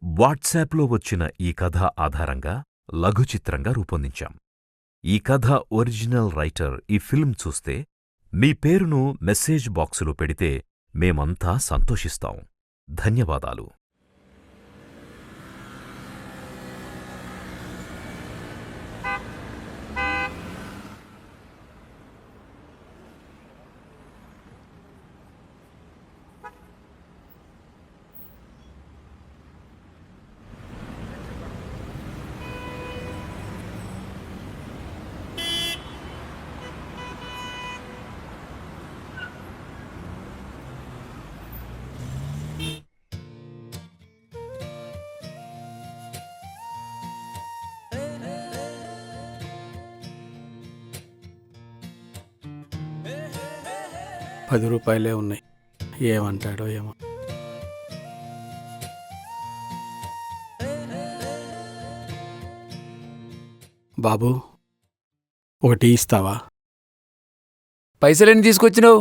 వాట్సాప్లో వచ్చిన ఈ కథ ఆధారంగా లఘుచిత్రంగా రూపొందించాం. ఈ కథ ఒరిజినల్ రైటర్ ఈ ఫిల్మ్ చూస్తే మీ పేరును మెసేజ్ బాక్సులో పెడితే మేమంతా సంతోషిస్తాం. ధన్యవాదాలు. ₹10 ఉన్నాయి. ఏమంటాడో ఏమో. బాబు, ఒక టీ ఇస్తావా? పైసలేని తీసుకొచ్చినావు?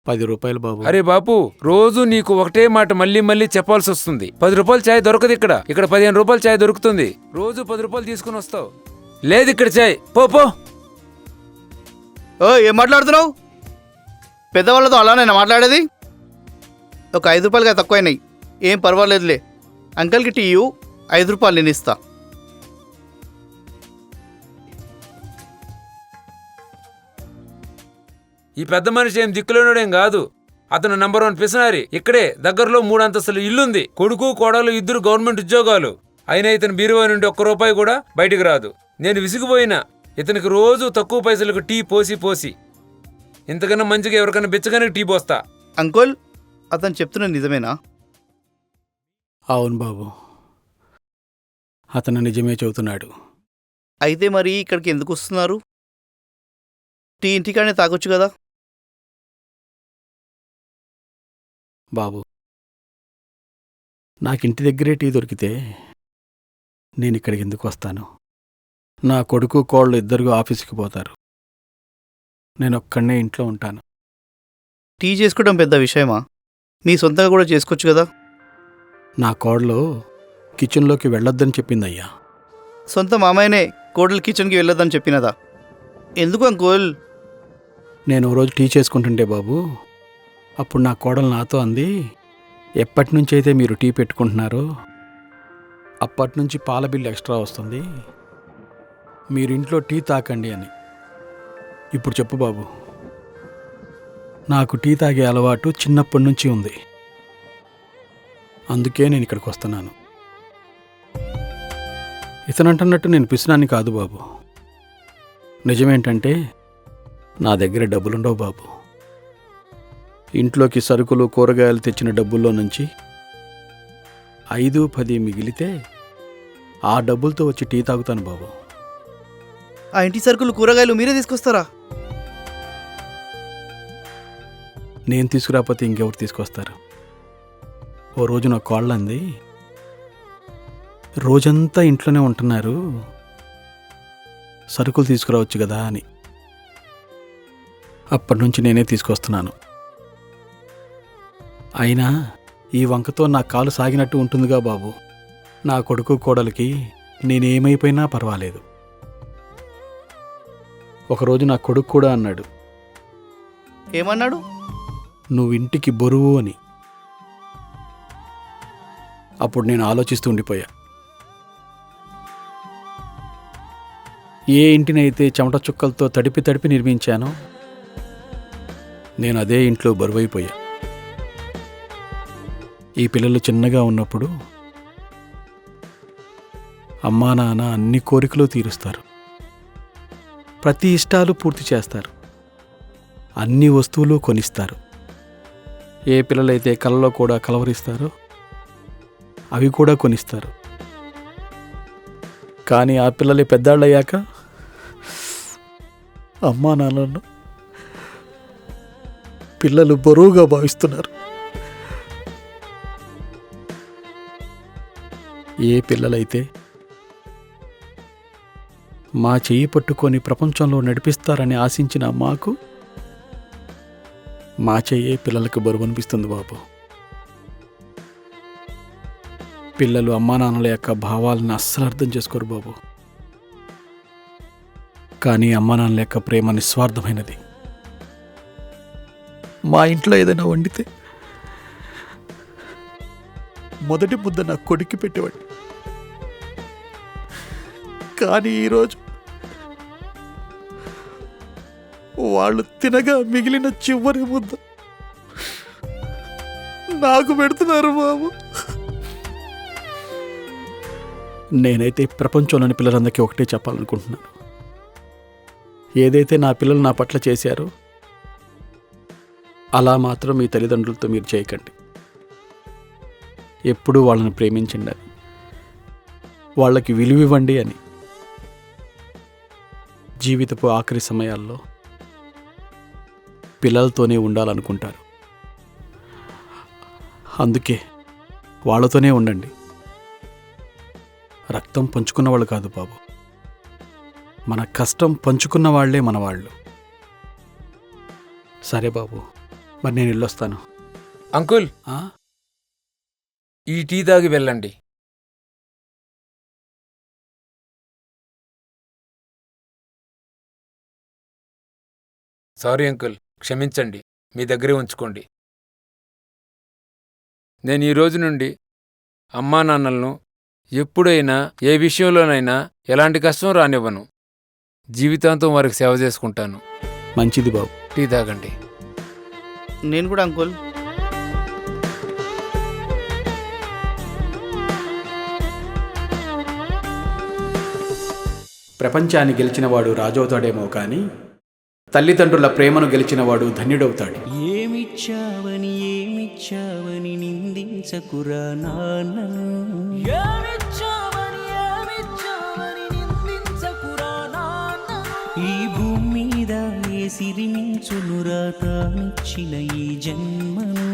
₹10 బాబు. అరే బాపు, రోజు నీకు ఒకటే మాట మళ్ళీ మళ్ళీ చెప్పాల్సి వస్తుంది. ₹10 చాయ్ దొరకదు ఇక్కడ. ఇక్కడ ₹15 చాయ్ దొరుకుతుంది. రోజు ₹10 తీసుకుని వస్తావు. లేదు ఇక్కడ చాయ్. పో పో. ఏం మాట్లాడుతున్నావు? పెద్దవాళ్ళతో అలానే మాట్లాడేది? ఒక ₹5 తక్కువైనాయి. ఏం పర్వాలేదులే. అంకల్కి టీ ఇవ్వు, ₹5 నేను ఇస్తా. ఈ పెద్ద మనిషి ఏం దిక్కులేనోడేం కాదు. అతను నంబర్ 1 పిసనారి. ఇక్కడే దగ్గరలో 3 అంతస్తుల ఇల్లుంది. కొడుకు కోడలు ఇద్దరు గవర్నమెంట్ ఉద్యోగాలు. అయినా ఇతను బీరువా నుండి ₹1 కూడా బయటికి రాదు. నేను విసిగిపోయినా. ఇతనికి రోజు తక్కువ పైసలకు టీ పోసి ఇంతకన్నా మంచిగా ఎవరికైనా బిచ్చగానే టీ పోస్తా. అంకుల్, అతను చెప్తున్నది నిజమేనా? అవును బాబు, అతను నిజమే చెబుతున్నాడు. అయితే మరి ఇక్కడికి ఎందుకు వస్తున్నారు? టీ ఇంటికానే తాగొచ్చు కదా. బాబు, నాకింటి దగ్గరే టీ దొరికితే నేను ఇక్కడికి ఎందుకు వస్తాను? నా కొడుకు కోళ్ళు ఇద్దరు ఆఫీసుకి పోతారు. నేను ఒక్కడనే ఇంట్లో ఉంటాను. టీ చేసుకోవడం పెద్ద విషయమా? నీ సొంతంగా కూడా చేసుకోవచ్చు కదా. నా కోడలు కిచెన్లోకి వెళ్ళొద్దని చెప్పిందయ్యా. సొంత మామయ్యనే కోడలు కిచెన్కి వెళ్ళొద్దని చెప్పినదా? ఎందుకు అంకుల్? నేను ఓ రోజు టీ చేసుకుంటుంటే బాబు, అప్పుడు నా కోడలు నాతో అంది, ఎప్పటి నుంచి అయితే మీరు టీ పెట్టుకుంటున్నారో అప్పటి నుంచి పాల బిల్లు ఎక్స్ట్రా వస్తుంది, మీరింట్లో టీ తాకండి అని. ఇప్పుడు చెప్పు బాబు, నాకు టీ తాగే అలవాటు చిన్నప్పటి నుంచి ఉంది. అందుకే నేను ఇక్కడికి వస్తున్నాను. ఇతనంటున్నట్టు నేను పిసినాన్ని కాదు బాబు. నిజమేంటంటే నా దగ్గర డబ్బులుండవు బాబు. ఇంట్లోకి సరుకులు కూరగాయలు తెచ్చిన డబ్బుల్లో నుంచి 5-10 మిగిలితే ఆ డబ్బులతో వచ్చి టీ తాగుతాను బాబు. ఆ ఇంటి సరుకులు కూరగాయలు మీరే తీసుకొస్తారా? నేను తీసుకురాకపోతే ఇంకెవరు తీసుకొస్తారు? ఓ రోజు నా కోళ్ళంది, రోజంతా ఇంట్లోనే ఉంటున్నారు, సరుకులు తీసుకురావచ్చు కదా అని. అప్పటి నుంచి నేనే తీసుకొస్తున్నాను. అయినా ఈ వంకతో నా కాలు సాగినట్టు ఉంటుందిగా బాబు. నా కొడుకు కోడలికి నేనేమైపోయినా పర్వాలేదు. ఒకరోజు నా కొడుకు కూడా అన్నాడు, ఏమన్నాడు? నువ్వు ఇంటికి బరువు అని. అప్పుడు నేను ఆలోచిస్తూ ఉండిపోయా. ఏ ఇంటినైతే చెమట చుక్కలతో తడిపి నిర్మించానో నేను అదే ఇంట్లో బరువైపోయా. ఈ పిల్లలు చిన్నగా ఉన్నప్పుడు అమ్మా నాన్న అన్ని కోరికలు తీరుస్తారు, ప్రతి ఇష్టాలు పూర్తి చేస్తారు, అన్ని వస్తువులు కొనిస్తారు. ఏ పిల్లలైతే కలలో కూడా కలవరిస్తారో అవి కూడా కొనిస్తారు. కానీ ఆ పిల్లలు పెద్దాళ్ళయ్యాక అమ్మా నాన్నలను పిల్లలు బరువుగా భావిస్తున్నారు. ఏ పిల్లలైతే మా చెయ్యి పట్టుకొని ప్రపంచంలో నడిపిస్తారని ఆశించిన మాకు మా చెయ్యే పిల్లలకు బరువు అనిపిస్తుంది బాబు. పిల్లలు అమ్మా నాన్నల యొక్క భావాలను అస్సలు అర్థం చేసుకోరు బాబు. కానీ అమ్మా నాన్నల యొక్క ప్రేమ నిస్వార్థమైనది. మా ఇంట్లో ఏదైనా వండితే మొదటి ముద్ద నా కొడుక్కి పెట్టేవాడిని. కానీ ఈరోజు వాళ్ళు తినగా మిగిలిన చివరి ముద్ద నాకు పెడుతున్నారు బాబు. నేనైతే ప్రపంచంలోని పిల్లలందరికీ ఒకటే చెప్పాలనుకుంటున్నాను. ఏదైతే నా పిల్లలు నా పట్ల చేశారో అలా మాత్రం మీ తల్లిదండ్రులతో మీరు చేయకండి. ఎప్పుడూ వాళ్ళని ప్రేమించండి అని, వాళ్ళకి విలువివ్వండి అని. జీవితపు ఆఖరి సమయాల్లో పిల్లలతోనే ఉండాలనుకుంటారు. అందుకే వాళ్ళతోనే ఉండండి. రక్తం పంచుకున్న వాళ్ళు కాదు బాబు, మన కష్టం పంచుకున్న వాళ్లే మనవాళ్ళు. సరే బాబు, మరి నేను వెళ్ళొస్తాను. అంకుల్, ఈ టీ తాగి వెళ్ళండి. సారీ అంకుల్, క్షమించండి, మీ దగ్గరే ఉంచుకోండి. నేను ఈ రోజు నుండి అమ్మా నాన్నలను ఎప్పుడైనా ఏ విషయంలోనైనా ఎలాంటి కష్టం రానివ్వను. జీవితాంతం వారికి సేవ చేసుకుంటాను. మంచిది బాబు. టీ తాగండి. నేను కూడా అంకుల్. ప్రపంచాన్ని గెలిచినవాడు రాజవుతాడేమో కానీ తల్లిదండ్రుల ప్రేమను గెలిచినవాడు ధన్యుడవుతాడు. ఏమిచ్చావని ఏమిచ్చావని నిందించకురా నాన్నను, ఈ భూమి మీద ఏ సిరిమించునురా తానిచ్చిన ఈ జన్మను.